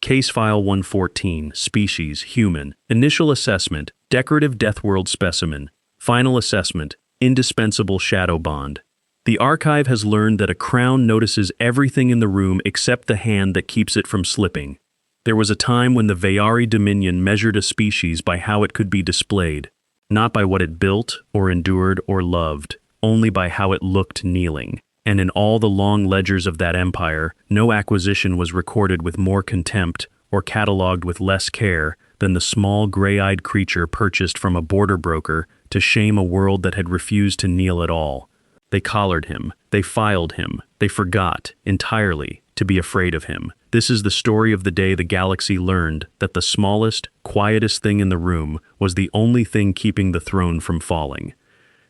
Case File 114, Species, Human. Initial Assessment, Decorative Deathworld Specimen. Final Assessment, Indispensable Shadow Bond. The archive has learned that a crown notices everything in the room except the hand that keeps it from slipping. There was a time when the Veyari Dominion measured a species by how it could be displayed, not by what it built or endured or loved, only by how it looked kneeling. And in all the long ledgers of that empire, no acquisition was recorded with more contempt or catalogued with less care than the small gray-eyed creature purchased from a border broker to shame a world that had refused to kneel at all. They collared him, they filed him, they forgot, entirely, to be afraid of him. This is the story of the day the galaxy learned that the smallest, quietest thing in the room was the only thing keeping the throne from falling.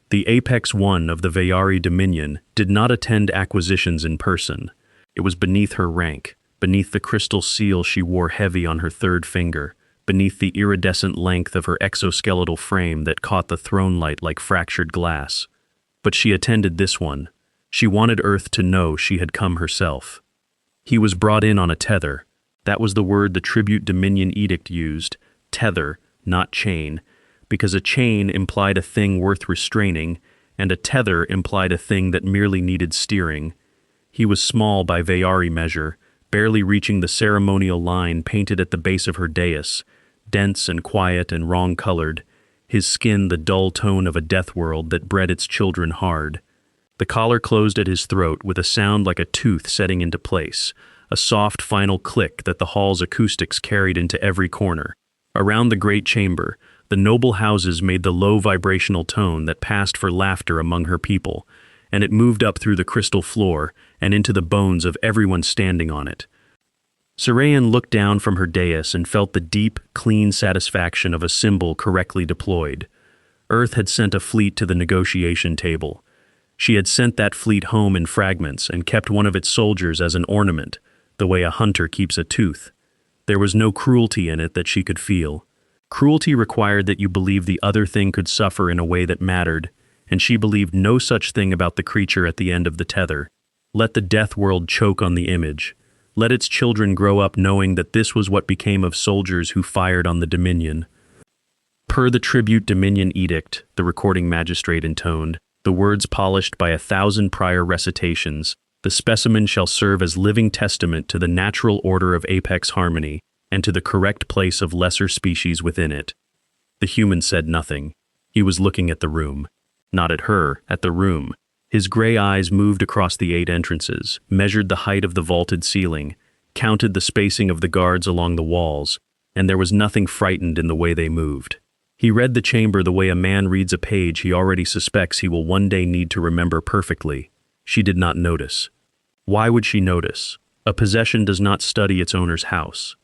The Apex One of the Veyari Dominion did not attend acquisitions in person. It was beneath her rank, beneath the crystal seal she wore heavy on her third finger, beneath the iridescent length of her exoskeletal frame that caught the throne light like fractured glass. But she attended this one. She wanted Earth to know she had come herself. He was brought in on a tether. That was the word the Tribute Dominion Edict used, tether, not chain, because a chain implied a thing worth restraining, and a tether implied a thing that merely needed steering. He was small by Veyari measure, barely reaching the ceremonial line painted at the base of her dais, dense and quiet and wrong-colored, his skin the dull tone of a death world that bred its children hard. The collar closed at his throat with a sound like a tooth setting into place, a soft final click that the hall's acoustics carried into every corner. Around the great chamber, the noble houses made the low vibrational tone that passed for laughter among her people, and it moved up through the crystal floor and into the bones of everyone standing on it. Sarayan looked down from her dais and felt the deep, clean satisfaction of a symbol correctly deployed. Earth had sent a fleet to the negotiation table. She had sent that fleet home in fragments and kept one of its soldiers as an ornament, the way a hunter keeps a tooth. There was no cruelty in it that she could feel. Cruelty required that you believe the other thing could suffer in a way that mattered, and she believed no such thing about the creature at the end of the tether. Let the death world choke on the image. Let its children grow up knowing that this was what became of soldiers who fired on the Dominion. Per the Tribute Dominion Edict, the recording magistrate intoned, the words polished by 1,000 prior recitations, the specimen shall serve as living testament to the natural order of apex harmony, and to the correct place of lesser species within it. The human said nothing. He was looking at the room. Not at her, at the room. His gray eyes moved across the 8 entrances, measured the height of the vaulted ceiling, counted the spacing of the guards along the walls, and there was nothing frightened in the way they moved. He read the chamber the way a man reads a page he already suspects he will one day need to remember perfectly. She did not notice. Why would she notice? A possession does not study its owner's house.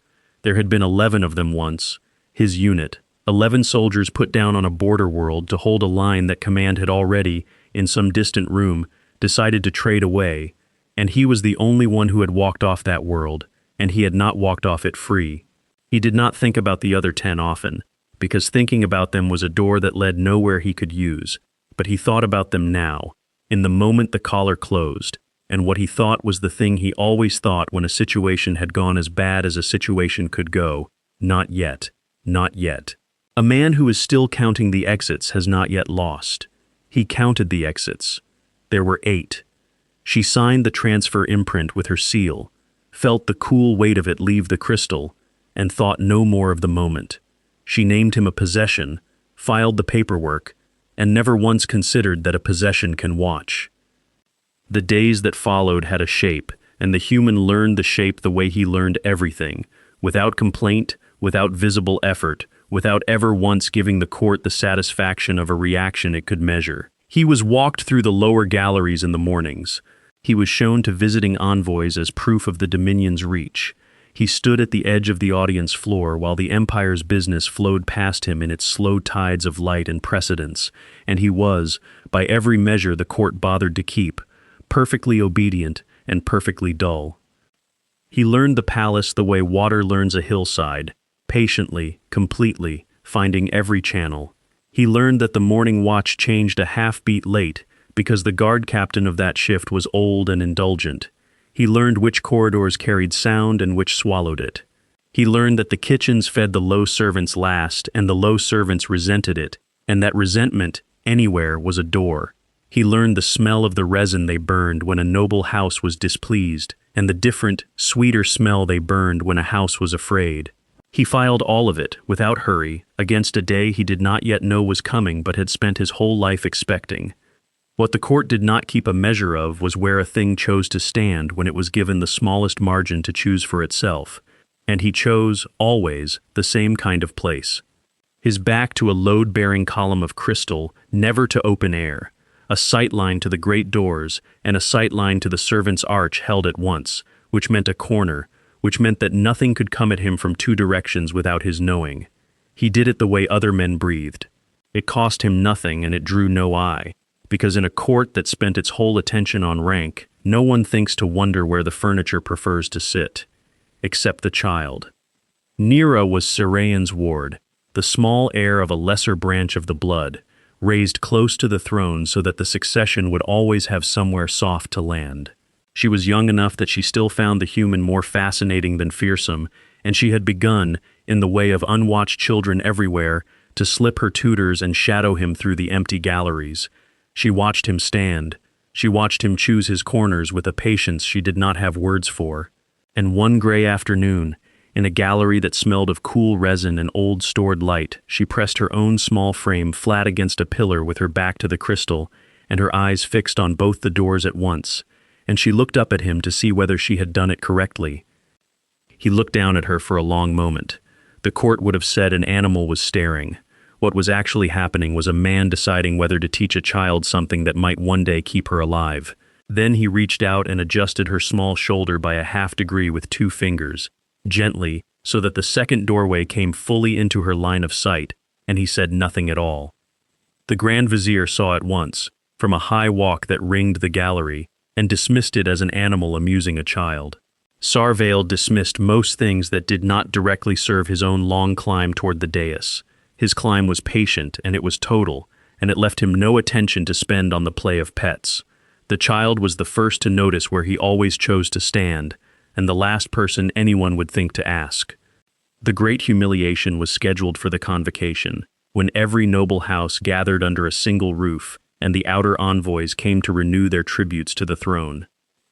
There had been 11 of them once, his unit, 11 soldiers put down on a border world to hold a line that command had already, in some distant room, decided to trade away, and he was the only one who had walked off that world, and he had not walked off it free. He did not think about the other 10 often, because thinking about them was a door that led nowhere he could use, but he thought about them now, in the moment the collar closed, and what he thought was the thing he always thought when a situation had gone as bad as a situation could go: not yet, not yet. A man who is still counting the exits has not yet lost. He counted the exits. There were 8. She signed the transfer imprint with her seal, felt the cool weight of it leave the crystal, and thought no more of the moment. She named him a possession, filed the paperwork, and never once considered that a possession can watch. The days that followed had a shape, and the human learned the shape the way he learned everything, without complaint, without visible effort, without ever once giving the court the satisfaction of a reaction it could measure. He was walked through the lower galleries in the mornings. He was shown to visiting envoys as proof of the Dominion's reach. He stood at the edge of the audience floor while the Empire's business flowed past him in its slow tides of light and precedence, and he was, by every measure the court bothered to keep, perfectly obedient and perfectly dull. He learned the palace the way water learns a hillside, patiently, completely, finding every channel. He learned that the morning watch changed a half-beat late because the guard captain of that shift was old and indulgent. He learned which corridors carried sound and which swallowed it. He learned that the kitchens fed the low servants last, and the low servants resented it, and that resentment, anywhere, was a door. He learned the smell of the resin they burned when a noble house was displeased, and the different, sweeter smell they burned when a house was afraid. He filed all of it, without hurry, against a day he did not yet know was coming but had spent his whole life expecting. What the court did not keep a measure of was where a thing chose to stand when it was given the smallest margin to choose for itself, and he chose, always, the same kind of place. His back to a load-bearing column of crystal, never to open air, a sightline to the great doors, and a sightline to the servants' arch held at once, which meant a corner, which meant that nothing could come at him from two directions without his knowing. He did it the way other men breathed. It cost him nothing and it drew no eye, because in a court that spent its whole attention on rank, no one thinks to wonder where the furniture prefers to sit, except the child. Nera was Serayan's ward, the small heir of a lesser branch of the blood, raised close to the throne so that the succession would always have somewhere soft to land. She was young enough that she still found the human more fascinating than fearsome, and she had begun, in the way of unwatched children everywhere, to slip her tutors and shadow him through the empty galleries. She watched him stand. She watched him choose his corners with a patience she did not have words for. And one gray afternoon, in a gallery that smelled of cool resin and old stored light, she pressed her own small frame flat against a pillar with her back to the crystal, and her eyes fixed on both the doors at once, and she looked up at him to see whether she had done it correctly. He looked down at her for a long moment. The court would have said an animal was staring. What was actually happening was a man deciding whether to teach a child something that might one day keep her alive. Then he reached out and adjusted her small shoulder by a half-degree with 2 fingers, gently, so that the second doorway came fully into her line of sight, and he said nothing at all. The Grand Vizier saw at once, from a high walk that ringed the gallery, and dismissed it as an animal amusing a child. Sarvail dismissed most things that did not directly serve his own long climb toward the dais. His climb was patient, and it was total, and it left him no attention to spend on the play of pets. The child was the first to notice where he always chose to stand, and the last person anyone would think to ask. The great humiliation was scheduled for the convocation, when every noble house gathered under a single roof, and the outer envoys came to renew their tributes to the throne.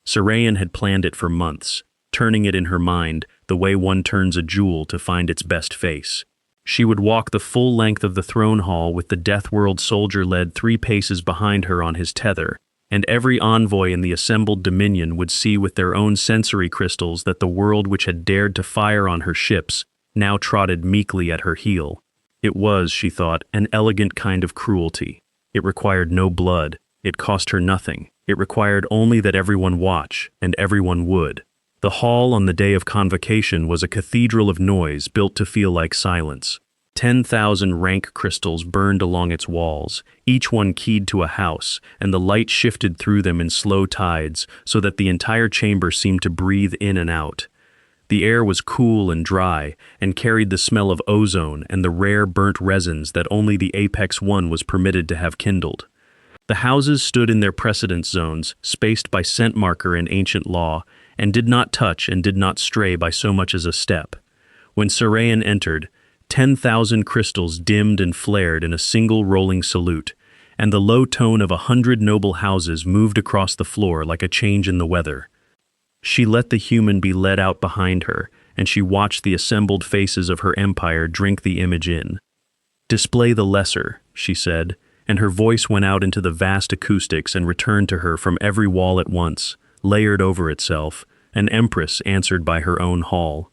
Serayan had planned it for months, turning it in her mind the way one turns a jewel to find its best face. She would walk the full length of the throne hall with the Deathworld soldier led 3 paces behind her on his tether, and every envoy in the assembled Dominion would see with their own sensory crystals that the world which had dared to fire on her ships now trotted meekly at her heel. It was, she thought, an elegant kind of cruelty. It required no blood. It cost her nothing. It required only that everyone watch, and everyone would. The hall on the day of convocation was a cathedral of noise built to feel like silence. 10,000 rank crystals burned along its walls, each one keyed to a house, and the light shifted through them in slow tides so that the entire chamber seemed to breathe in and out. The air was cool and dry, and carried the smell of ozone and the rare burnt resins that only the Apex One was permitted to have kindled. The houses stood in their precedence zones, spaced by scent marker in ancient law, and did not touch and did not stray by so much as a step. When Serayan entered, 10,000 crystals dimmed and flared in a single rolling salute, and the low tone of 100 noble houses moved across the floor like a change in the weather. She let the human be led out behind her, and she watched the assembled faces of her empire drink the image in. "Display the lesser," she said, and her voice went out into the vast acoustics and returned to her from every wall at once, layered over itself, an empress answered by her own hall.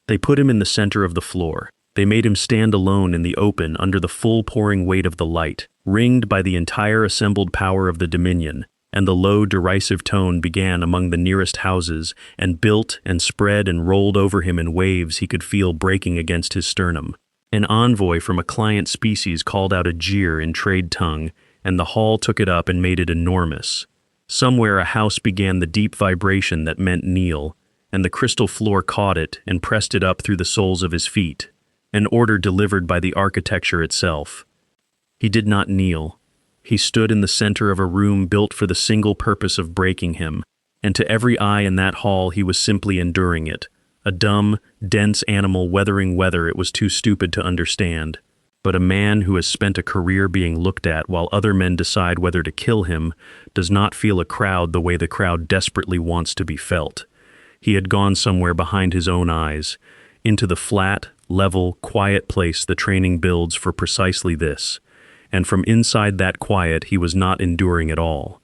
They put him in the center of the floor. They made him stand alone in the open under the full pouring weight of the light, ringed by the entire assembled power of the Dominion, and the low derisive tone began among the nearest houses and built and spread and rolled over him in waves he could feel breaking against his sternum. An envoy from a client species called out a jeer in trade tongue, and the hall took it up and made it enormous. Somewhere a house began the deep vibration that meant kneel, and the crystal floor caught it and pressed it up through the soles of his feet, an order delivered by the architecture itself. He did not kneel. He stood in the center of a room built for the single purpose of breaking him, and to every eye in that hall he was simply enduring it, a dumb, dense animal weathering weather it was too stupid to understand. But a man who has spent a career being looked at while other men decide whether to kill him does not feel a crowd the way the crowd desperately wants to be felt. He had gone somewhere behind his own eyes, into the flat, level, quiet place the training builds for precisely this. And from inside that quiet he was not enduring at all.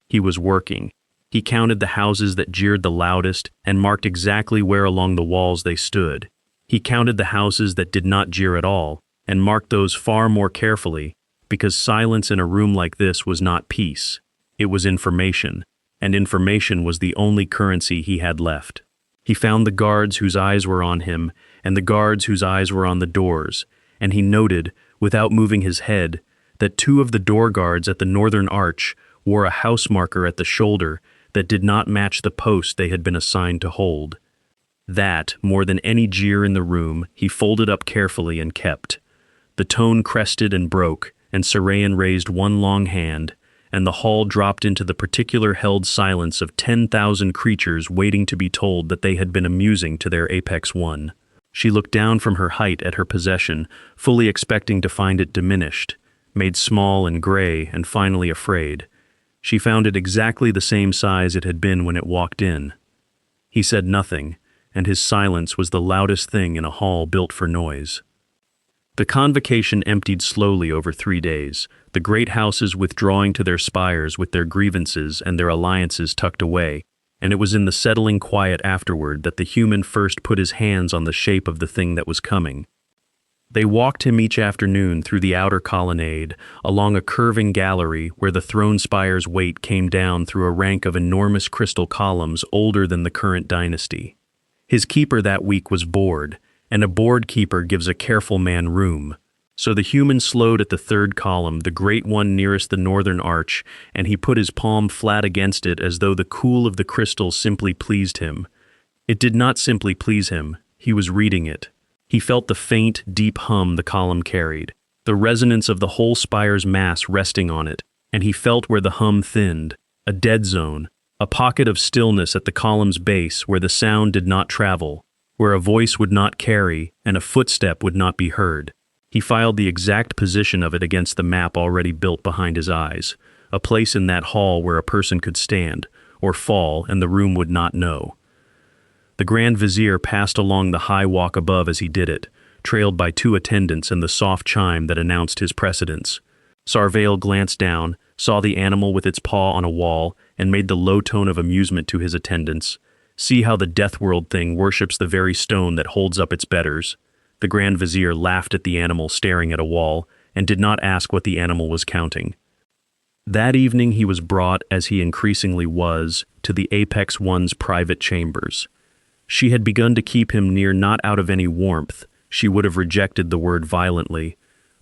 He was working. He counted the houses that jeered the loudest and marked exactly where along the walls they stood. He counted the houses that did not jeer at all and marked those far more carefully, because silence in a room like this was not peace. It was information, and information was the only currency he had left. He found the guards whose eyes were on him and the guards whose eyes were on the doors, and he noted, without moving his head, that 2 of the door guards at the northern arch wore a house marker at the shoulder that did not match the post they had been assigned to hold. That, more than any jeer in the room, he folded up carefully and kept. The tone crested and broke, and Sarayan raised one long hand, and the hall dropped into the particular held silence of 10,000 creatures waiting to be told that they had been amusing to their apex one. She looked down from her height at her possession, fully expecting to find it diminished, made small and gray and finally afraid. She found it exactly the same size it had been when it walked in. He said nothing, and his silence was the loudest thing in a hall built for noise. The convocation emptied slowly over 3 days, the great houses withdrawing to their spires with their grievances and their alliances tucked away, and it was in the settling quiet afterward that the human first put his hands on the shape of the thing that was coming. They walked him each afternoon through the outer colonnade, along a curving gallery where the throne spire's weight came down through a rank of enormous crystal columns older than the current dynasty. His keeper that week was bored, and a bored keeper gives a careful man room. So the human slowed at the 3rd column, the great one nearest the northern arch, and he put his palm flat against it as though the cool of the crystal simply pleased him. It did not simply please him, he was reading it. He felt the faint, deep hum the column carried, the resonance of the whole spire's mass resting on it, and he felt where the hum thinned, a dead zone, a pocket of stillness at the column's base where the sound did not travel, where a voice would not carry and a footstep would not be heard. He filed the exact position of it against the map already built behind his eyes, a place in that hall where a person could stand, or fall, and the room would not know. The Grand Vizier passed along the high walk above as he did it, trailed by 2 attendants and the soft chime that announced his precedence. Sarvail glanced down, saw the animal with its paw on a wall, and made the low tone of amusement to his attendants. See how the death world thing worships the very stone that holds up its betters. The Grand Vizier laughed at the animal staring at a wall, and did not ask what the animal was counting. That evening he was brought, as he increasingly was, to the Apex One's private chambers. She had begun to keep him near not out of any warmth, she would have rejected the word violently,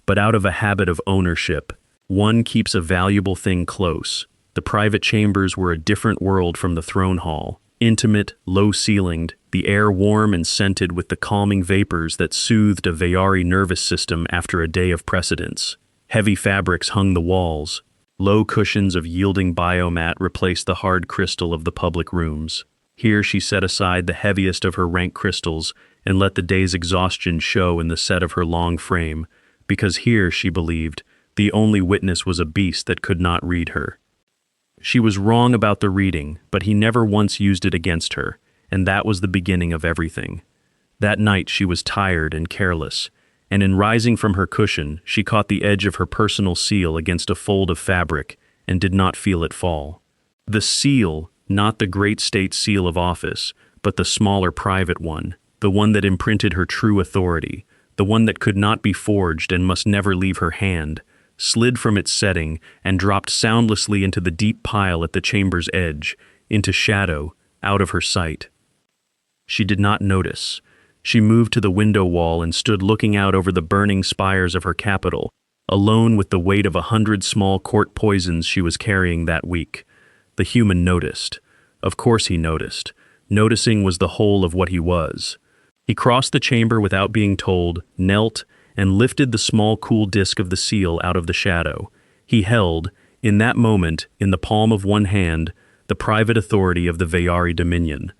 but out of a habit of ownership. One keeps a valuable thing close. The private chambers were a different world from the throne hall, intimate, low-ceilinged, the air warm and scented with the calming vapors that soothed a Veyari nervous system after a day of precedence. Heavy fabrics hung the walls. Low cushions of yielding biomat replaced the hard crystal of the public rooms. Here she set aside the heaviest of her rank crystals and let the day's exhaustion show in the set of her long frame, because here, she believed, the only witness was a beast that could not read her. She was wrong about the reading, but he never once used it against her, and that was the beginning of everything. That night she was tired and careless, and in rising from her cushion, she caught the edge of her personal seal against a fold of fabric and did not feel it fall. The seal, not the great state seal of office, but the smaller private one, the one that imprinted her true authority, the one that could not be forged and must never leave her hand, slid from its setting and dropped soundlessly into the deep pile at the chamber's edge, into shadow, out of her sight. She did not notice. She moved to the window wall and stood looking out over the burning spires of her capital, alone with the weight of 100 small court poisons she was carrying that week. The human noticed. Of course he noticed. Noticing was the whole of what he was. He crossed the chamber without being told, knelt, and lifted the small cool disk of the seal out of the shadow. He held, in that moment, in the palm of one hand, the private authority of the Veyari Dominion.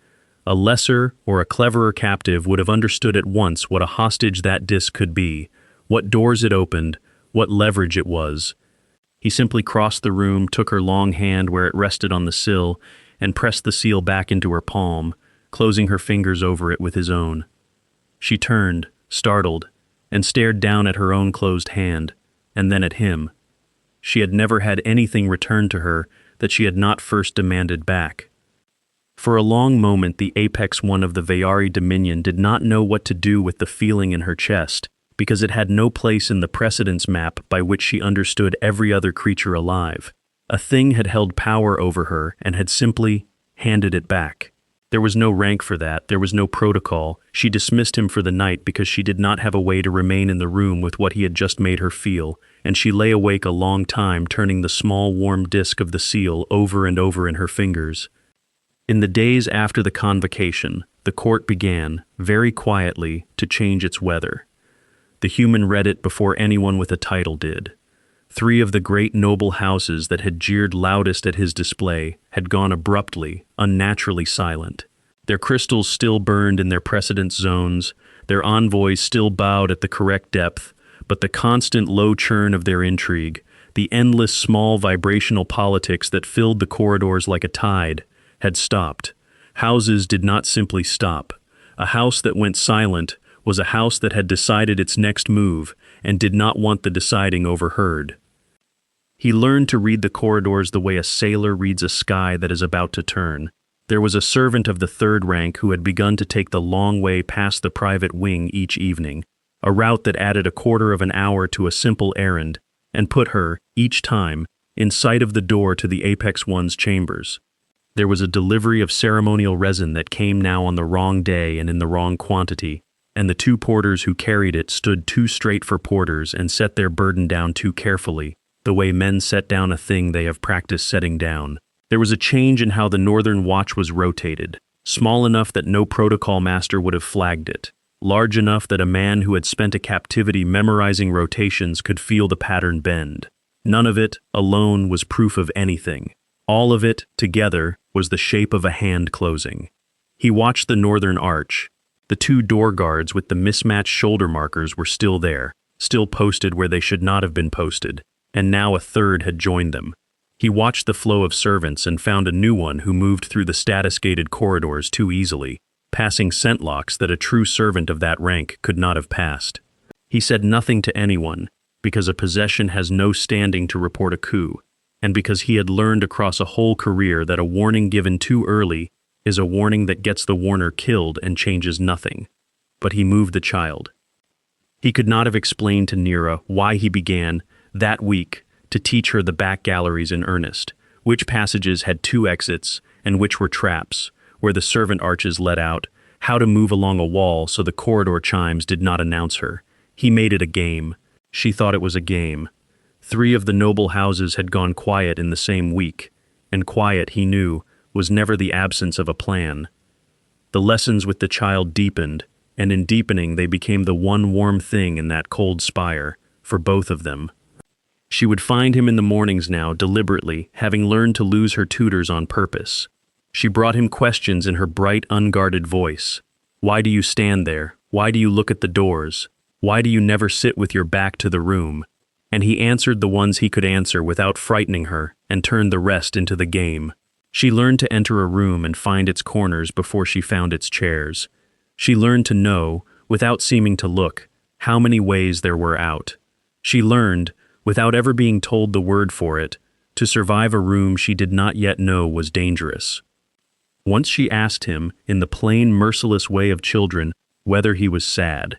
A lesser or a cleverer captive would have understood at once what a hostage that disc could be, what doors it opened, what leverage it was. He simply crossed the room, took her long hand where it rested on the sill, and pressed the seal back into her palm, closing her fingers over it with his own. She turned, startled, and stared down at her own closed hand, and then at him. She had never had anything returned to her that she had not first demanded back. For a long moment the apex one of the Veyari Dominion did not know what to do with the feeling in her chest, because it had no place in the precedence map by which she understood every other creature alive. A thing had held power over her and had simply handed it back. There was no rank for that, there was no protocol. She dismissed him for the night because she did not have a way to remain in the room with what he had just made her feel, and she lay awake a long time turning the small warm disk of the seal over and over in her fingers. In the days after the convocation, the court began, very quietly, to change its weather. The human read it before anyone with a title did. 3 of the great noble houses that had jeered loudest at his display had gone abruptly, unnaturally silent. Their crystals still burned in their precedence zones, their envoys still bowed at the correct depth, but the constant low churn of their intrigue, the endless small vibrational politics that filled the corridors like a tide, had stopped. Houses did not simply stop. A house that went silent was a house that had decided its next move and did not want the deciding overheard. He learned to read the corridors the way a sailor reads a sky that is about to turn. There was a servant of the 3rd rank who had begun to take the long way past the private wing each evening, a route that added a quarter of an hour to a simple errand, and put her, each time, in sight of the door to the Apex One's chambers. There was a delivery of ceremonial resin that came now on the wrong day and in the wrong quantity, and the 2 porters who carried it stood too straight for porters and set their burden down too carefully, the way men set down a thing they have practiced setting down. There was a change in how the Northern Watch was rotated, small enough that no protocol master would have flagged it, large enough that a man who had spent a captivity memorizing rotations could feel the pattern bend. None of it, alone, was proof of anything. All of it, together, was the shape of a hand closing. He watched the northern arch. The 2 door guards with the mismatched shoulder markers were still there, still posted where they should not have been posted, and now a 3rd had joined them. He watched the flow of servants and found a new one who moved through the status-gated corridors too easily, passing scent locks that a true servant of that rank could not have passed. He said nothing to anyone, because a possession has no standing to report a coup, and because he had learned across a whole career that a warning given too early is a warning that gets the warner killed and changes nothing. But he moved the child. He could not have explained to Nira why he began, that week, to teach her the back galleries in earnest, which passages had 2 exits and which were traps, where the servant arches led out, how to move along a wall so the corridor chimes did not announce her. He made it a game. She thought it was a game. 3 of the noble houses had gone quiet in the same week, and quiet, he knew, was never the absence of a plan. The lessons with the child deepened, and in deepening they became the one warm thing in that cold spire, for both of them. She would find him in the mornings now, deliberately, having learned to lose her tutors on purpose. She brought him questions in her bright, unguarded voice. Why do you stand there? Why do you look at the doors? Why do you never sit with your back to the room? And he answered the ones he could answer without frightening her, and turned the rest into the game. She learned to enter a room and find its corners before she found its chairs. She learned to know, without seeming to look, how many ways there were out. She learned, without ever being told the word for it, to survive a room she did not yet know was dangerous. Once she asked him, in the plain, merciless way of children, whether he was sad.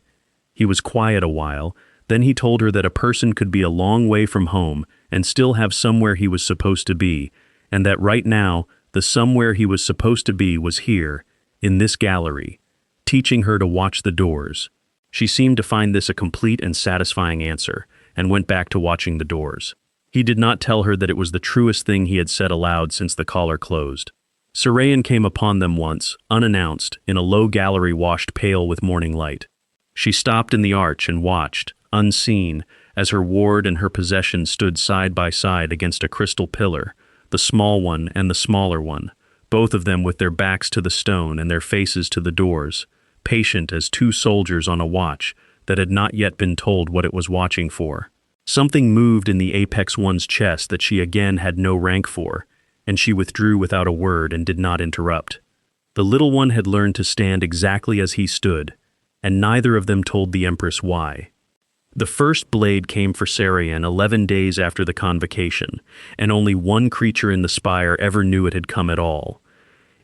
He was quiet a while. Then he told her that a person could be a long way from home and still have somewhere he was supposed to be, and that right now, the somewhere he was supposed to be was here, in this gallery, teaching her to watch the doors. She seemed to find this a complete and satisfying answer, and went back to watching the doors. He did not tell her that it was the truest thing he had said aloud since the collar closed. Sarayan came upon them once, unannounced, in a low gallery washed pale with morning light. She stopped in the arch and watched, unseen, as her ward and her possession stood side by side against a crystal pillar, the small one and the smaller one, both of them with their backs to the stone and their faces to the doors, patient as two soldiers on a watch that had not yet been told what it was watching for. Something moved in the Apex One's chest that she again had no rank for, and she withdrew without a word and did not interrupt. The little one had learned to stand exactly as he stood, and neither of them told the Empress why. The first blade came for Sarian 11 days after the convocation, and only one creature in the spire ever knew it had come at all.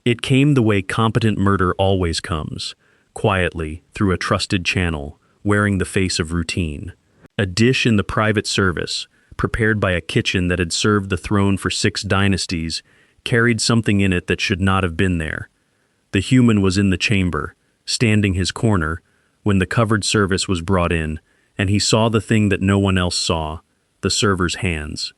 It came the way competent murder always comes, quietly, through a trusted channel, wearing the face of routine. A dish in the private service, prepared by a kitchen that had served the throne for 6 dynasties, carried something in it that should not have been there. The human was in the chamber, standing his corner, when the covered service was brought in, and he saw the thing that no one else saw, the server's hands.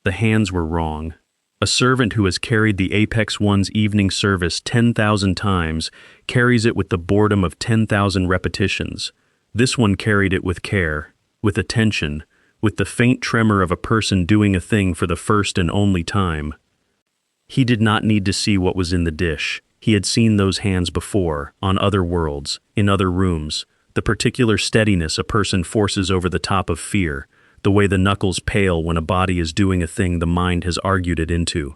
The hands were wrong. A servant who has carried the Apex One's evening service 10,000 times carries it with the boredom of 10,000 repetitions. This one carried it with care, with attention, with the faint tremor of a person doing a thing for the first and only time. He did not need to see what was in the dish. He had seen those hands before, on other worlds, in other rooms, the particular steadiness a person forces over the top of fear, the way the knuckles pale when a body is doing a thing the mind has argued it into.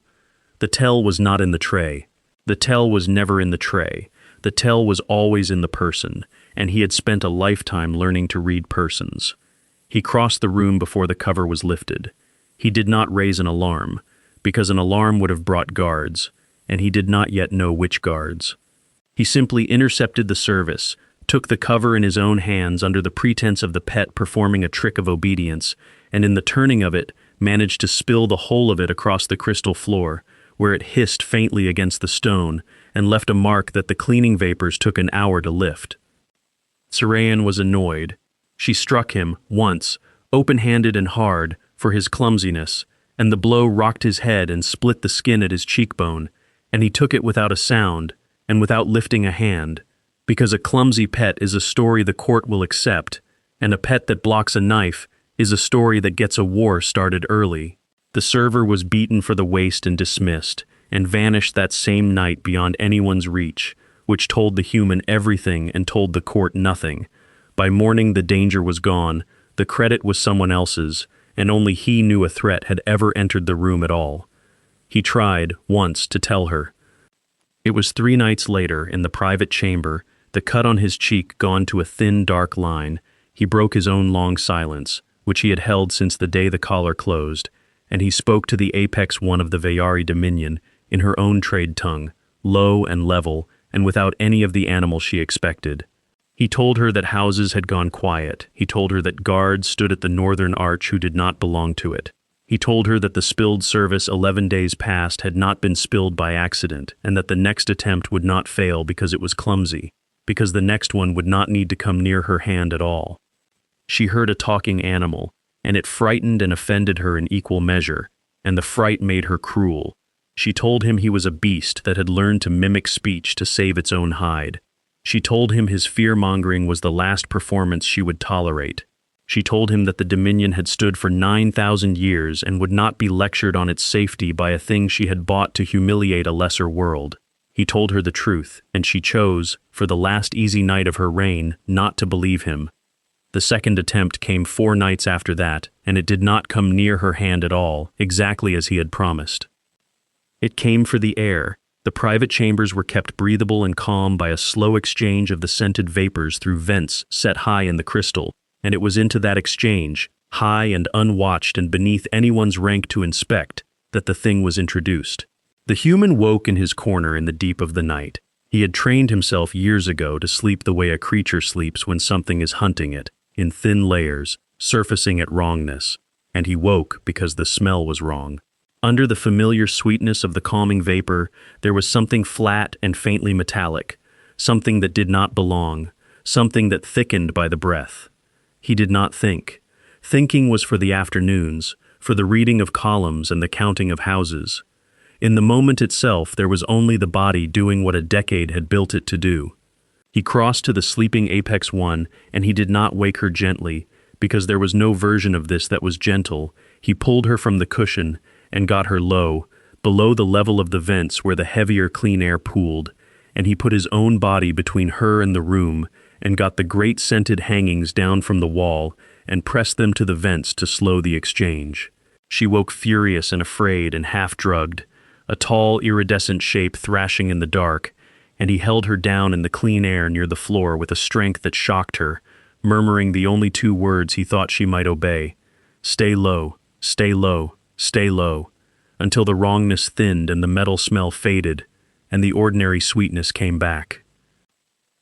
The tell was not in the tray. The tell was never in the tray. The tell was always in the person, and he had spent a lifetime learning to read persons. He crossed the room before the cover was lifted. He did not raise an alarm, because an alarm would have brought guards, and he did not yet know which guards. He simply intercepted the service, took the cover in his own hands under the pretense of the pet performing a trick of obedience, and in the turning of it, managed to spill the whole of it across the crystal floor, where it hissed faintly against the stone, and left a mark that the cleaning vapors took an hour to lift. Sarian was annoyed. She struck him, once, open-handed and hard, for his clumsiness, and the blow rocked his head and split the skin at his cheekbone, and he took it without a sound, and without lifting a hand, because a clumsy pet is a story the court will accept, and a pet that blocks a knife is a story that gets a war started early. The server was beaten for the waist and dismissed, and vanished that same night beyond anyone's reach, which told the human everything and told the court nothing. By morning the danger was gone, the credit was someone else's, and only he knew a threat had ever entered the room at all. He tried, once, to tell her. It was 3 nights later, in the private chamber, the cut on his cheek gone to a thin, dark line, he broke his own long silence, which he had held since the day the collar closed, and he spoke to the Apex One of the Veyari Dominion in her own trade tongue, low and level, and without any of the animal she expected. He told her that houses had gone quiet. He told her that guards stood at the northern arch who did not belong to it. He told her that the spilled service 11 days past had not been spilled by accident, and that the next attempt would not fail because it was clumsy, because the next one would not need to come near her hand at all. She heard a talking animal, and it frightened and offended her in equal measure, and the fright made her cruel. She told him he was a beast that had learned to mimic speech to save its own hide. She told him his fear-mongering was the last performance she would tolerate. She told him that the Dominion had stood for 9,000 years and would not be lectured on its safety by a thing she had bought to humiliate a lesser world. He told her the truth, and she chose, for the last easy night of her reign, not to believe him. The second attempt came 4 nights after that, and it did not come near her hand at all, exactly as he had promised. It came for the air. The private chambers were kept breathable and calm by a slow exchange of the scented vapors through vents set high in the crystal, and it was into that exchange, high and unwatched and beneath anyone's rank to inspect, that the thing was introduced. The human woke in his corner in the deep of the night. He had trained himself years ago to sleep the way a creature sleeps when something is hunting it, in thin layers, surfacing at wrongness, and he woke because the smell was wrong. Under the familiar sweetness of the calming vapor, there was something flat and faintly metallic, something that did not belong, something that thickened by the breath. He did not think. Thinking was for the afternoons, for the reading of columns and the counting of houses. In the moment itself, there was only the body doing what a decade had built it to do. He crossed to the sleeping Apex One, and he did not wake her gently, because there was no version of this that was gentle. He pulled her from the cushion and got her low, below the level of the vents where the heavier clean air pooled, and he put his own body between her and the room and got the great scented hangings down from the wall and pressed them to the vents to slow the exchange. She woke furious and afraid and half-drugged, a tall, iridescent shape thrashing in the dark, and he held her down in the clean air near the floor with a strength that shocked her, murmuring the only two words he thought she might obey: "Stay low, stay low, stay low," until the wrongness thinned and the metal smell faded, and the ordinary sweetness came back.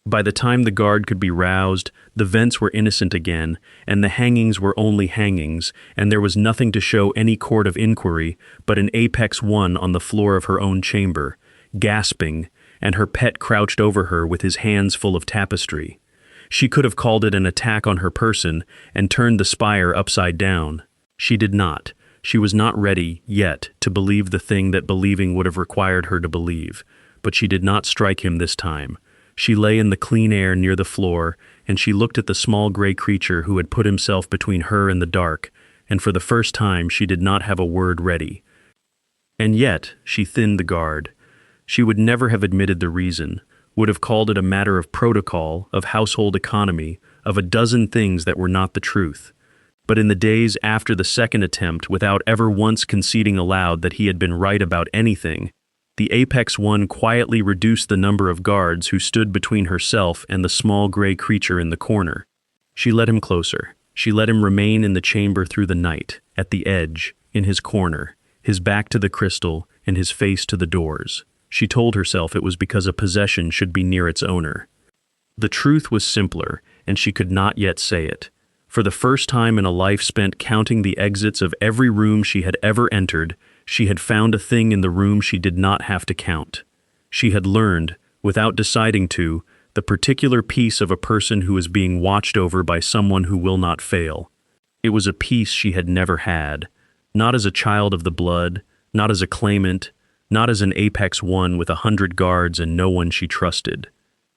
By the time the guard could be roused, the vents were innocent again, and the hangings were only hangings, and there was nothing to show any court of inquiry but an Apex One on the floor of her own chamber, gasping, and her pet crouched over her with his hands full of tapestry. She could have called it an attack on her person and turned the spire upside down. She did not. She was not ready, yet, to believe the thing that believing would have required her to believe. But she did not strike him this time. She lay in the clean air near the floor, and she looked at the small gray creature who had put himself between her and the dark, and for the first time she did not have a word ready. And yet, she thinned the guard. She would never have admitted the reason, would have called it a matter of protocol, of household economy, of a dozen things that were not the truth. But in the days after the second attempt, without ever once conceding aloud that he had been right about anything, the Apex One quietly reduced the number of guards who stood between herself and the small gray creature in the corner. She led him closer. She let him remain in the chamber through the night, at the edge, in his corner, his back to the crystal and his face to the doors. She told herself it was because a possession should be near its owner. The truth was simpler, and she could not yet say it. For the first time in a life spent counting the exits of every room she had ever entered, she had found a thing in the room she did not have to count. She had learned, without deciding to, the particular piece of a person who is being watched over by someone who will not fail. It was a piece she had never had, not as a child of the blood, not as a claimant, not as an Apex One with 100 guards and no one she trusted.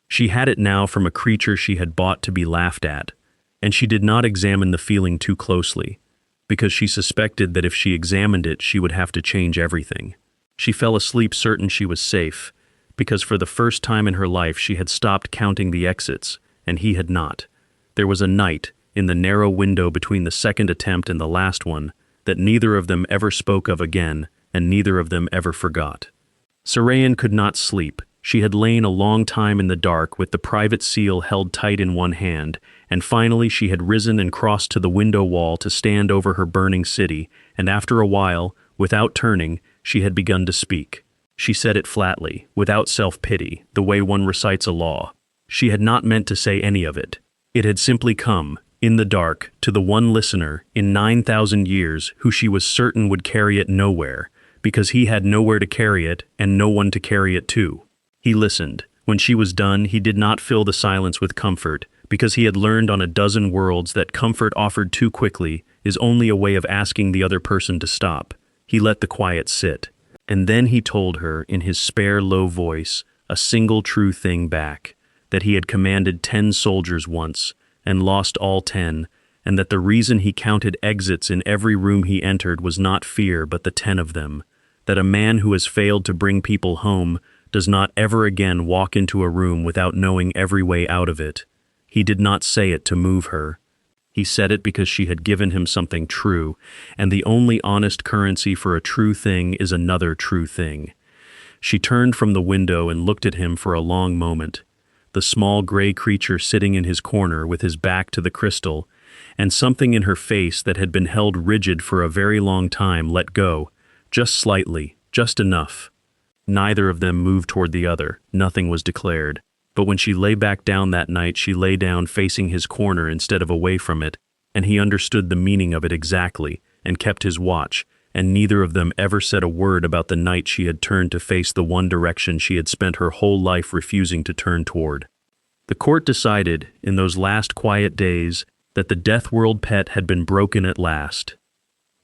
She had it now from a creature she had bought to be laughed at, and she did not examine the feeling too closely, because she suspected that if she examined it she would have to change everything. She fell asleep certain she was safe, because for the first time in her life she had stopped counting the exits, and he had not. There was a night, in the narrow window between the second attempt and the last one, that neither of them ever spoke of again, and neither of them ever forgot. Sarayan could not sleep. She had lain a long time in the dark with the private seal held tight in one hand, and finally she had risen and crossed to the window wall to stand over her burning city, and after a while, without turning, she had begun to speak. She said it flatly, without self-pity, the way one recites a law. She had not meant to say any of it. It had simply come, in the dark, to the one listener, in 9,000 years, who she was certain would carry it nowhere, because he had nowhere to carry it and no one to carry it to. He listened. When she was done, he did not fill the silence with comfort, because he had learned on a dozen worlds that comfort offered too quickly is only a way of asking the other person to stop. He let the quiet sit. And then he told her, in his spare, low voice, a single true thing back, that he had commanded 10 soldiers once, and lost all 10, and that the reason he counted exits in every room he entered was not fear but the 10 of them, that a man who has failed to bring people home does not ever again walk into a room without knowing every way out of it. He did not say it to move her. He said it because she had given him something true, and the only honest currency for a true thing is another true thing. She turned from the window and looked at him for a long moment, the small gray creature sitting in his corner with his back to the crystal, and something in her face that had been held rigid for a very long time let go, just slightly, just enough. Neither of them moved toward the other. Nothing was declared. But when she lay back down that night, she lay down facing his corner instead of away from it, and he understood the meaning of it exactly, and kept his watch, and neither of them ever said a word about the night she had turned to face the one direction she had spent her whole life refusing to turn toward. The court decided, in those last quiet days, that the Death World pet had been broken at last.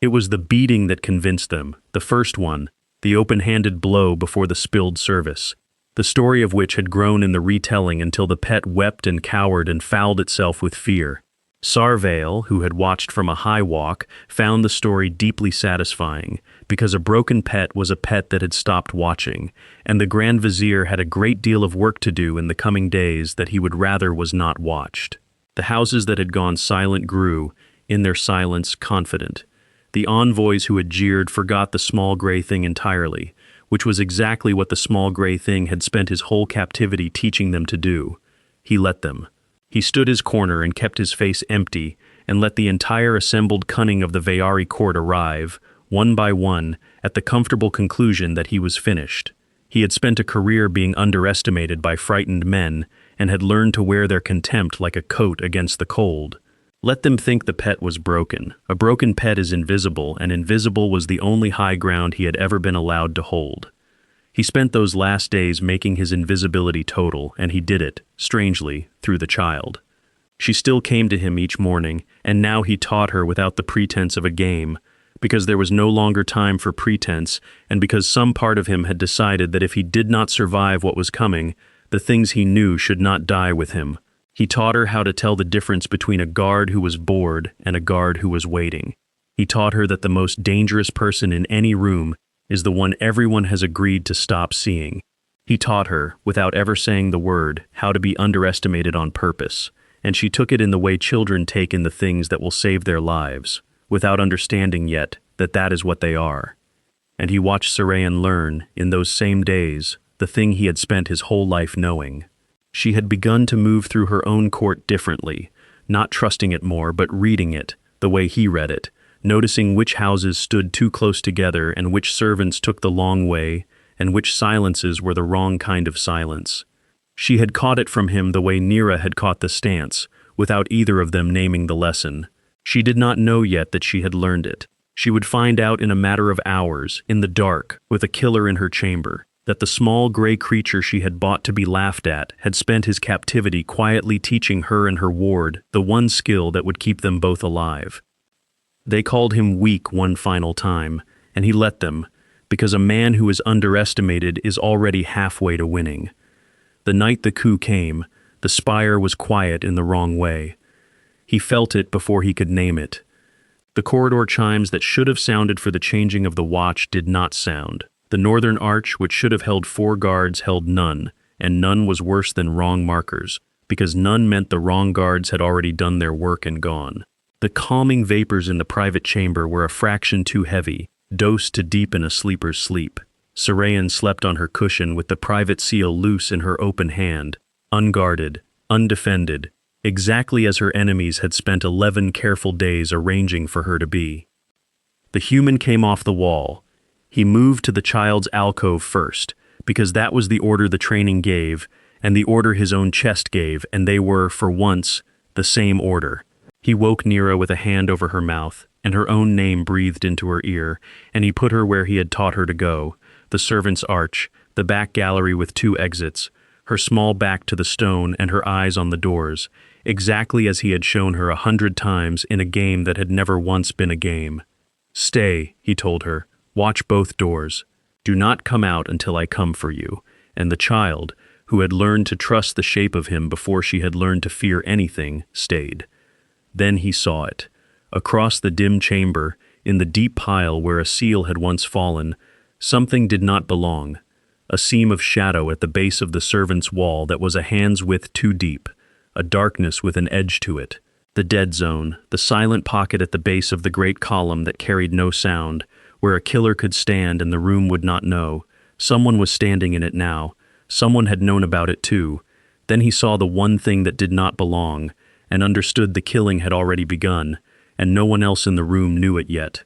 It was the beating that convinced them, the first one, the open-handed blow before the spilled service, the story of which had grown in the retelling until the pet wept and cowered and fouled itself with fear. Sarvale, who had watched from a high walk, found the story deeply satisfying, because a broken pet was a pet that had stopped watching, and the Grand Vizier had a great deal of work to do in the coming days that he would rather was not watched. The houses that had gone silent grew, in their silence, confident. The envoys who had jeered forgot the small gray thing entirely, which was exactly what the small gray thing had spent his whole captivity teaching them to do. He let them. He stood his corner and kept his face empty, and let the entire assembled cunning of the Veyari court arrive, one by one, at the comfortable conclusion that he was finished. He had spent a career being underestimated by frightened men, and had learned to wear their contempt like a coat against the cold. Let them think the pet was broken. A broken pet is invisible, and invisible was the only high ground he had ever been allowed to hold. He spent those last days making his invisibility total, and he did it, strangely, through the child. She still came to him each morning, and now he taught her without the pretense of a game, because there was no longer time for pretense, and because some part of him had decided that if he did not survive what was coming, the things he knew should not die with him. He taught her how to tell the difference between a guard who was bored and a guard who was waiting. He taught her that the most dangerous person in any room is the one everyone has agreed to stop seeing. He taught her, without ever saying the word, how to be underestimated on purpose, and she took it in the way children take in the things that will save their lives, without understanding yet that that is what they are. And he watched Sarayan learn, in those same days, the thing he had spent his whole life knowing. She had begun to move through her own court differently, not trusting it more, but reading it, the way he read it, noticing which houses stood too close together and which servants took the long way, and which silences were the wrong kind of silence. She had caught it from him the way Nira had caught the stance, without either of them naming the lesson. She did not know yet that she had learned it. She would find out in a matter of hours, in the dark, with a killer in her chamber, that the small gray creature she had bought to be laughed at had spent his captivity quietly teaching her and her ward the one skill that would keep them both alive. They called him weak one final time, and he let them, because a man who is underestimated is already halfway to winning. The night the coup came, the spire was quiet in the wrong way. He felt it before he could name it. The corridor chimes that should have sounded for the changing of the watch did not sound. The northern arch, which should have held 4 guards, held none, and none was worse than wrong markers, because none meant the wrong guards had already done their work and gone. The calming vapors in the private chamber were a fraction too heavy, dosed to deepen a sleeper's sleep. Sarayan slept on her cushion with the private seal loose in her open hand, unguarded, undefended, exactly as her enemies had spent 11 careful days arranging for her to be. The human came off the wall. He moved to the child's alcove first, because that was the order the training gave, and the order his own chest gave, and they were, for once, the same order. He woke Nira with a hand over her mouth, and her own name breathed into her ear, and he put her where he had taught her to go, the servants' arch, the back gallery with 2 exits, her small back to the stone and her eyes on the doors, exactly as he had shown her 100 times in a game that had never once been a game. "Stay," he told her, "watch both doors. Do not come out until I come for you." And the child, who had learned to trust the shape of him before she had learned to fear anything, stayed. Then he saw it. Across the dim chamber, in the deep pile where a seal had once fallen, something did not belong. A seam of shadow at the base of the servants' wall that was a hand's width too deep, a darkness with an edge to it. The dead zone, the silent pocket at the base of the great column that carried no sound, where a killer could stand and the room would not know. Someone was standing in it now. Someone had known about it too. Then he saw the one thing that did not belong, and understood the killing had already begun, and no one else in the room knew it yet.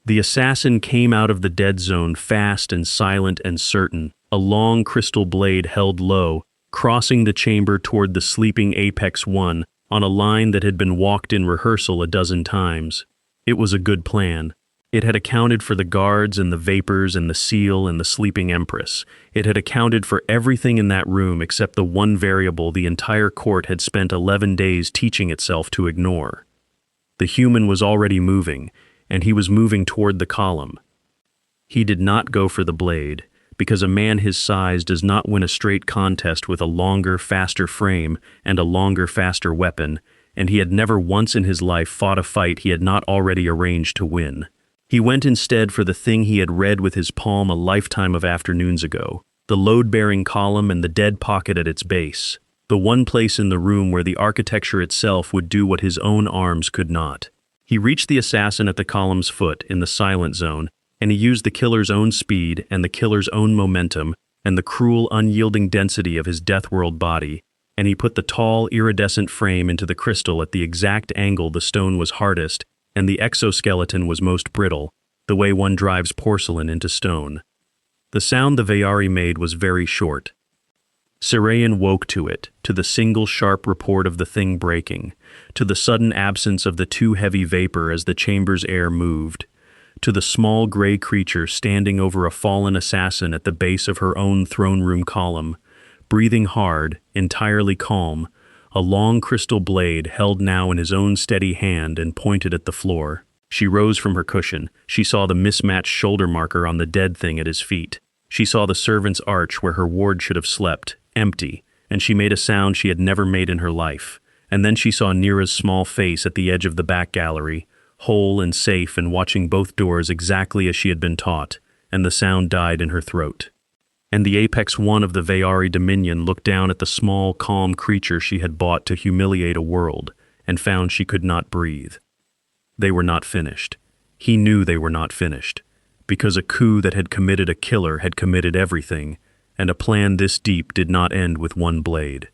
The assassin came out of the dead zone fast and silent and certain, a long crystal blade held low, crossing the chamber toward the sleeping Apex One on a line that had been walked in rehearsal a dozen times. It was a good plan. It had accounted for the guards and the vapors and the seal and the sleeping Empress. It had accounted for everything in that room except the one variable the entire court had spent 11 days teaching itself to ignore. The human was already moving, and he was moving toward the column. He did not go for the blade, because a man his size does not win a straight contest with a longer, faster frame and a longer, faster weapon, and he had never once in his life fought a fight he had not already arranged to win. He went instead for the thing he had read with his palm a lifetime of afternoons ago, the load-bearing column and the dead pocket at its base, the one place in the room where the architecture itself would do what his own arms could not. He reached the assassin at the column's foot in the silent zone, and he used the killer's own speed and the killer's own momentum and the cruel, unyielding density of his death-world body, and he put the tall, iridescent frame into the crystal at the exact angle the stone was hardest and the exoskeleton was most brittle, the way one drives porcelain into stone. The sound the Veyari made was very short. Serayan woke to it, to the single sharp report of the thing breaking, to the sudden absence of the too heavy vapor as the chamber's air moved, to the small gray creature standing over a fallen assassin at the base of her own throne room column, breathing hard, entirely calm, a long crystal blade held now in his own steady hand and pointed at the floor. She rose from her cushion. She saw the mismatched shoulder marker on the dead thing at his feet. She saw the servant's arch where her ward should have slept, empty, and she made a sound she had never made in her life. And then she saw Nira's small face at the edge of the back gallery, whole and safe and watching both doors exactly as she had been taught, and the sound died in her throat. And the Apex One of the Veyari Dominion looked down at the small, calm creature she had bought to humiliate a world, and found she could not breathe. They were not finished. He knew they were not finished, because a coup that had committed a killer had committed everything, and a plan this deep did not end with one blade.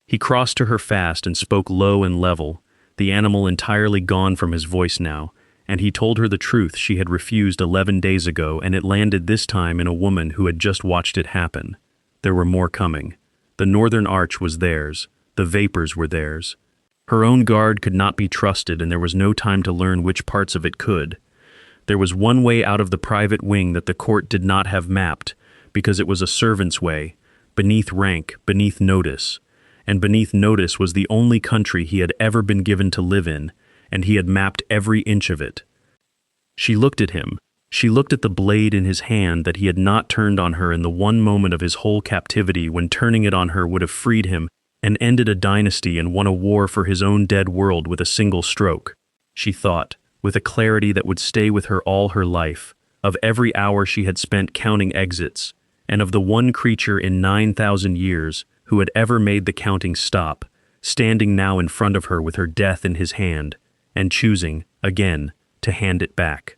He crossed to her fast and spoke low and level, the animal entirely gone from his voice now, and he told her the truth she had refused 11 days ago, and it landed this time in a woman who had just watched it happen. There were more coming. The northern arch was theirs. The vapors were theirs. Her own guard could not be trusted, and there was no time to learn which parts of it could. There was one way out of the private wing that the court did not have mapped, because it was a servant's way, beneath rank, beneath notice. And beneath notice was the only country he had ever been given to live in, and he had mapped every inch of it. She looked at him. She looked at the blade in his hand that he had not turned on her in the one moment of his whole captivity when turning it on her would have freed him and ended a dynasty and won a war for his own dead world with a single stroke. She thought, with a clarity that would stay with her all her life, of every hour she had spent counting exits, and of the one creature in 9,000 years who had ever made the counting stop, standing now in front of her with her death in his hand, and choosing, again, to hand it back.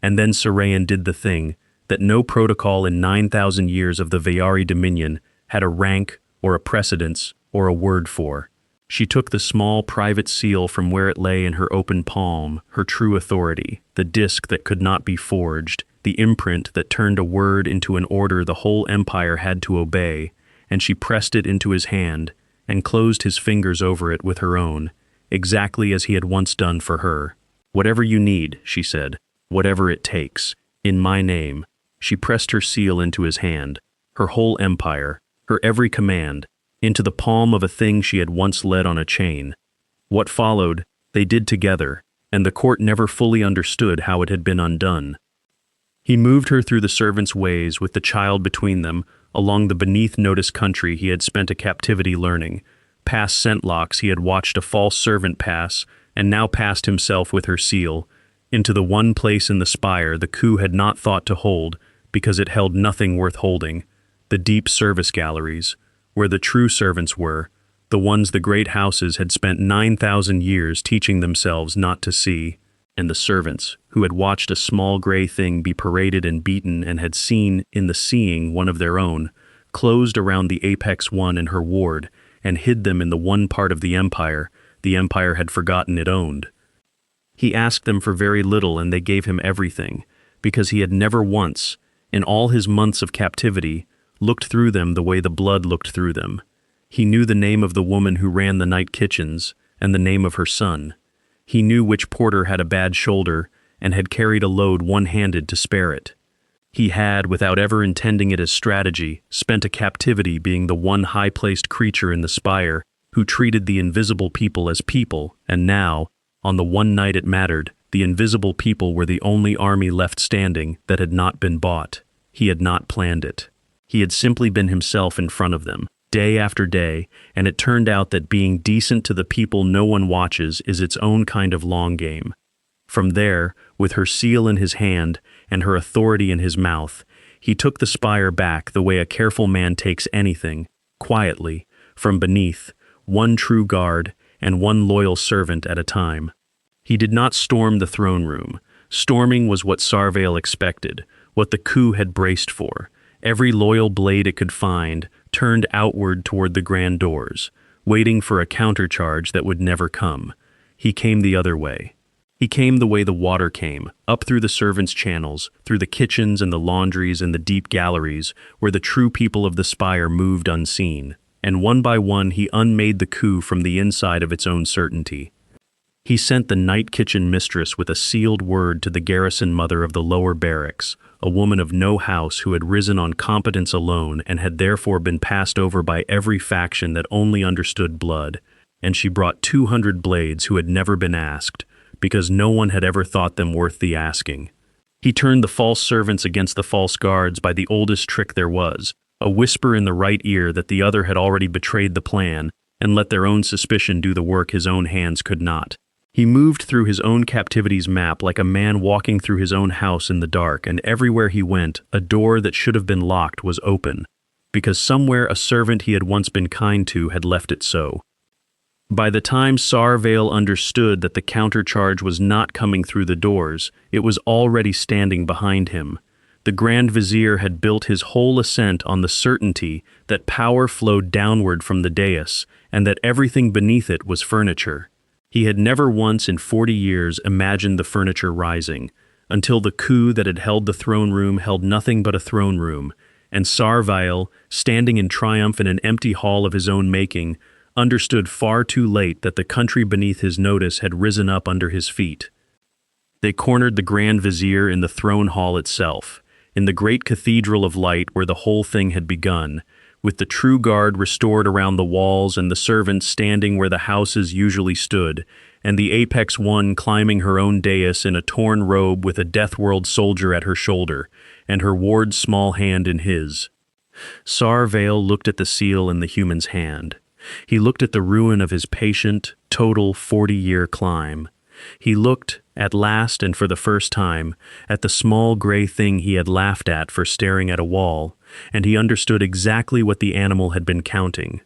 And then Serayan did the thing that no protocol in 9,000 years of the Veyari Dominion had a rank or a precedence or a word for. She took the small private seal from where it lay in her open palm, her true authority, the disk that could not be forged, the imprint that turned a word into an order the whole empire had to obey, and she pressed it into his hand and closed his fingers over it with her own, exactly as he had once done for her. "Whatever you need," she said, "whatever it takes, in my name." She pressed her seal into his hand, her whole empire, her every command, into the palm of a thing she had once led on a chain. What followed, they did together, and the court never fully understood how it had been undone. He moved her through the servant's ways with the child between them, along the beneath-notice country he had spent a captivity learning, past scentlocks he had watched a false servant pass, and now passed himself with her seal, into the one place in the spire the coup had not thought to hold because it held nothing worth holding, the deep service galleries, where the true servants were, the ones the great houses had spent 9,000 years teaching themselves not to see, and the servants, who had watched a small gray thing be paraded and beaten and had seen, in the seeing, one of their own, closed around the Apex One and her ward, and hid them in the one part of the empire had forgotten it owned. He asked them for very little and they gave him everything, because he had never once, in all his months of captivity, looked through them the way the blood looked through them. He knew the name of the woman who ran the night kitchens, and the name of her son. He knew which porter had a bad shoulder, and had carried a load one-handed to spare it. He had, without ever intending it as strategy, spent a captivity being the one high-placed creature in the spire who treated the invisible people as people, and now, on the one night it mattered, the invisible people were the only army left standing that had not been bought. He had not planned it. He had simply been himself in front of them, day after day, and it turned out that being decent to the people no one watches is its own kind of long game. From there, with her seal in his hand and her authority in his mouth, he took the spire back the way a careful man takes anything, quietly, from beneath, one true guard and one loyal servant at a time. He did not storm the throne room. Storming was what Sarvale expected, what the coup had braced for. Every loyal blade it could find turned outward toward the grand doors, waiting for a countercharge that would never come. He came the other way. He came the way the water came, up through the servants' channels, through the kitchens and the laundries and the deep galleries, where the true people of the spire moved unseen, and one by one he unmade the coup from the inside of its own certainty. He sent the night kitchen mistress with a sealed word to the garrison mother of the lower barracks, a woman of no house who had risen on competence alone and had therefore been passed over by every faction that only understood blood, and she brought 200 blades who had never been asked, because no one had ever thought them worth the asking. He turned the false servants against the false guards by the oldest trick there was, a whisper in the right ear that the other had already betrayed the plan, and let their own suspicion do the work his own hands could not. He moved through his own captivity's map like a man walking through his own house in the dark, and everywhere he went, a door that should have been locked was open, because somewhere a servant he had once been kind to had left it so. By the time Sarvale understood that the countercharge was not coming through the doors, it was already standing behind him. The Grand Vizier had built his whole ascent on the certainty that power flowed downward from the dais, and that everything beneath it was furniture. He had never once in 40 years imagined the furniture rising, until the coup that had held the throne room held nothing but a throne room, and Sarvale, standing in triumph in an empty hall of his own making, understood far too late that the country beneath his notice had risen up under his feet. They cornered the Grand Vizier in the throne hall itself, in the great cathedral of light where the whole thing had begun, with the true guard restored around the walls and the servants standing where the houses usually stood, and the apex one climbing her own dais in a torn robe with a Deathworld soldier at her shoulder, and her ward's small hand in his. Sarvale looked at the seal in the human's hand. He looked at the ruin of his patient, total 40-year climb. He looked, at last and for the first time, at the small gray thing he had laughed at for staring at a wall, and he understood exactly what the animal had been counting.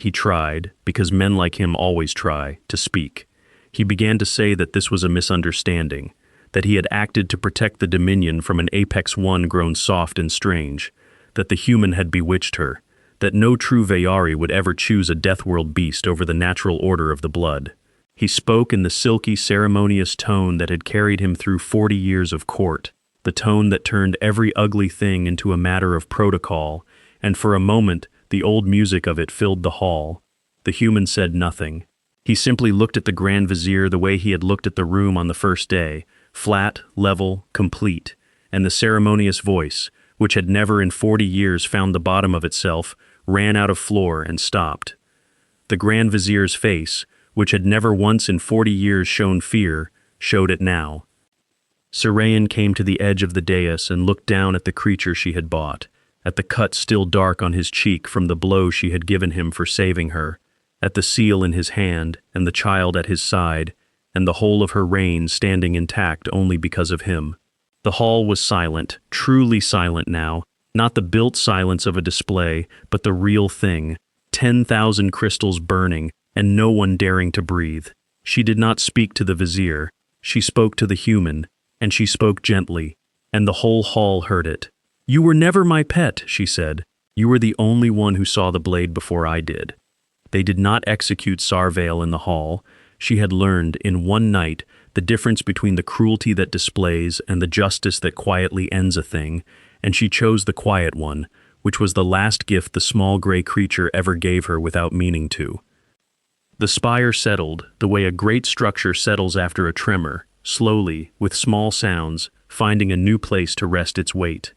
He tried, because men like him always try, to speak. He began to say that this was a misunderstanding, that he had acted to protect the Dominion from an Apex One grown soft and strange, that the human had bewitched her, that no true Veyari would ever choose a Deathworld beast over the natural order of the blood. He spoke in the silky, ceremonious tone that had carried him through 40 years of court, the tone that turned every ugly thing into a matter of protocol, and for a moment the old music of it filled the hall. The human said nothing. He simply looked at the Grand Vizier the way he had looked at the room on the first day, flat, level, complete, and the ceremonious voice, which had never in 40 years found the bottom of itself, ran out of floor and stopped. The Grand Vizier's face, which had never once in 40 years shown fear, showed it now. Sarayan came to the edge of the dais and looked down at the creature she had bought, at the cut still dark on his cheek from the blow she had given him for saving her, at the seal in his hand and the child at his side, and the whole of her reign standing intact only because of him. The hall was silent, truly silent now, not the built silence of a display, but the real thing, 10,000 crystals burning, and no one daring to breathe. She did not speak to the vizier. She spoke to the human, and she spoke gently, and the whole hall heard it. "You were never my pet," she said. "You were the only one who saw the blade before I did." They did not execute Sarvale in the hall. She had learned, in one night, the difference between the cruelty that displays and the justice that quietly ends a thing, and she chose the quiet one, which was the last gift the small gray creature ever gave her without meaning to. The spire settled, the way a great structure settles after a tremor, slowly, with small sounds, finding a new place to rest its weight.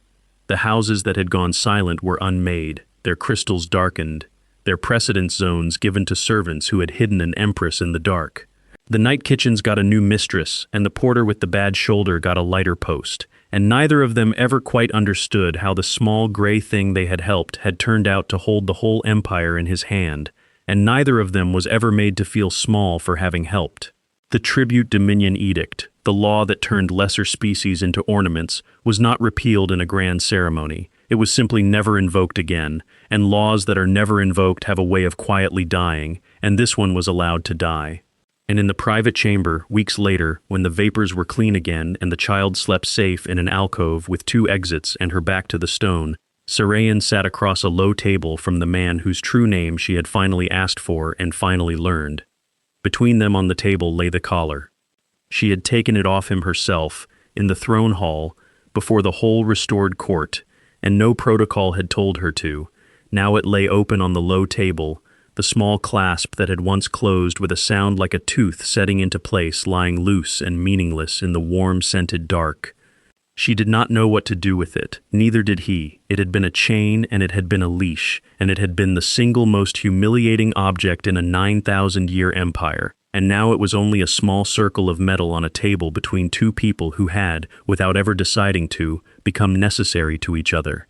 The houses that had gone silent were unmade, their crystals darkened, their precedence zones given to servants who had hidden an empress in the dark. The night kitchens got a new mistress, and the porter with the bad shoulder got a lighter post, and neither of them ever quite understood how the small gray thing they had helped had turned out to hold the whole empire in his hand, and neither of them was ever made to feel small for having helped. The Tribute Dominion Edict, the law that turned lesser species into ornaments, was not repealed in a grand ceremony. It was simply never invoked again, and laws that are never invoked have a way of quietly dying, and this one was allowed to die. And in the private chamber, weeks later, when the vapors were clean again and the child slept safe in an alcove with 2 exits and her back to the stone, Sarayan sat across a low table from the man whose true name she had finally asked for and finally learned. Between them on the table lay the collar. She had taken it off him herself, in the throne hall, before the whole restored court, and no protocol had told her to. Now it lay open on the low table, the small clasp that had once closed with a sound like a tooth setting into place lying loose and meaningless in the warm, scented dark. She did not know what to do with it, neither did he. It had been a chain, and it had been a leash, and it had been the single most humiliating object in a 9,000-year empire, and now it was only a small circle of metal on a table between 2 people who had, without ever deciding to, become necessary to each other.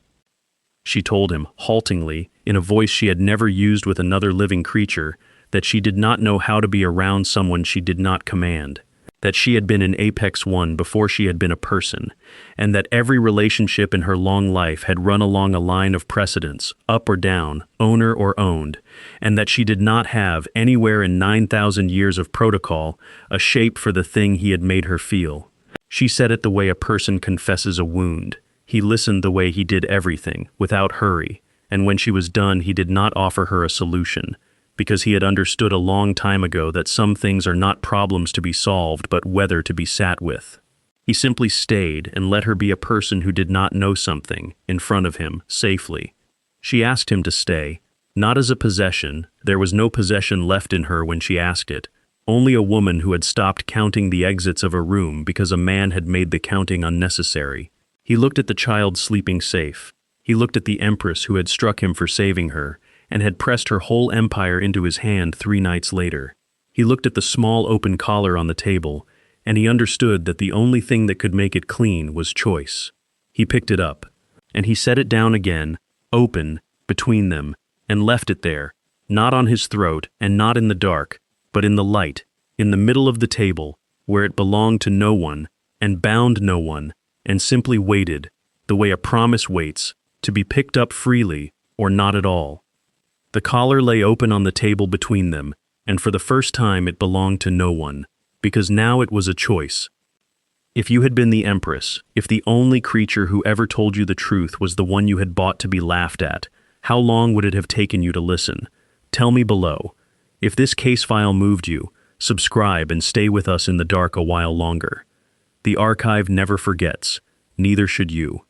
She told him, haltingly, in a voice she had never used with another living creature, that she did not know how to be around someone she did not command, that she had been an Apex One before she had been a person, and that every relationship in her long life had run along a line of precedence, up or down, owner or owned, and that she did not have, anywhere in 9,000 years of protocol, a shape for the thing he had made her feel. She said it the way a person confesses a wound. He listened the way he did everything, without hurry, and when she was done he did not offer her a solution, because he had understood a long time ago that some things are not problems to be solved but whether to be sat with. He simply stayed and let her be a person who did not know something, in front of him, safely. She asked him to stay, not as a possession. There was no possession left in her when she asked it, only a woman who had stopped counting the exits of a room because a man had made the counting unnecessary. He looked at the child sleeping safe. He looked at the Empress who had struck him for saving her, and had pressed her whole empire into his hand 3 nights later. He looked at the small open collar on the table, and he understood that the only thing that could make it clean was choice. He picked it up, and he set it down again, open, between them, and left it there, not on his throat and not in the dark, but in the light, in the middle of the table, where it belonged to no one, and bound no one, and simply waited, the way a promise waits, to be picked up freely or not at all. The collar lay open on the table between them, and for the first time it belonged to no one, because now it was a choice. If you had been the Empress, if the only creature who ever told you the truth was the one you had bought to be laughed at, how long would it have taken you to listen? Tell me below. If this case file moved you, subscribe and stay with us in the dark a while longer. The archive never forgets, neither should you.